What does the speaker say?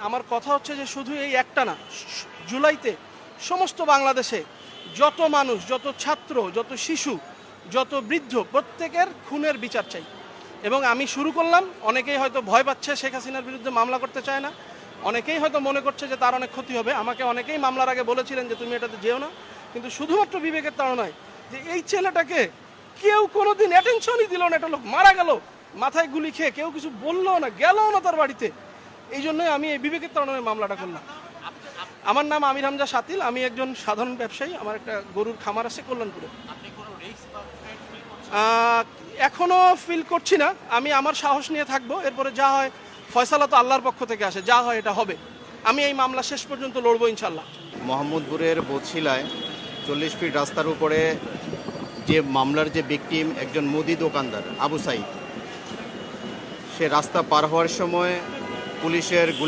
আমার কথা হচ্ছে যে শুধু এই একটা না, জুলাইতে সমস্ত বাংলাদেশে যত মানুষ, যত ছাত্র, যত শিশু, যত বৃদ্ধ, প্রত্যেকের খুনের বিচার চাই। এবং আমি শুরু করলাম, অনেকেই হয়তো ভয় পাচ্ছে, শেখ হাসিনার বিরুদ্ধে মামলা করতে চায় না, অনেকেই হয়তো মনে করছে যে তার অনেক ক্ষতি হবে। আমাকে অনেকেই মামলার আগে বলেছিলেন যে তুমি এটাতে যেও না, কিন্তু শুধুমাত্র বিবেকের তাড়নায় যে এই ছেলেটাকে কেউ কোনোদিন অ্যাটেনশনই দিল না, একটা লোক মারা গেল মাথায় গুলি খেয়ে, কেউ কিছু বললো না, গেলও না তার বাড়িতে, এই জন্যই আমি এই বিবেকের তাড়নায় মামলাটা করলাম। আমার নাম আমির হামজা শাতিল, আমি একজন সাধারণ ব্যবসায়ী, আমার একটা গরুর খামার আছে কল্যাণপুরে। আহ, এখনো ফিল করছি না, আমি আমার সাহস নিয়ে থাকবো, এরপরে যা হয় ফয়সালা তো আল্লাহর পক্ষ থেকে আসে, যা হয় এটা হবে। আমি এই মামলা শেষ পর্যন্ত লড়বো ইনশাল্লাহ। মোহাম্মদপুরের বছিলায় 40 ফিট রাস্তার উপরে যে মামলার যে ভিকটিম একজন মুদি দোকানদার আবু সাইদ, সে রাস্তা পার হওয়ার সময় পুলিশের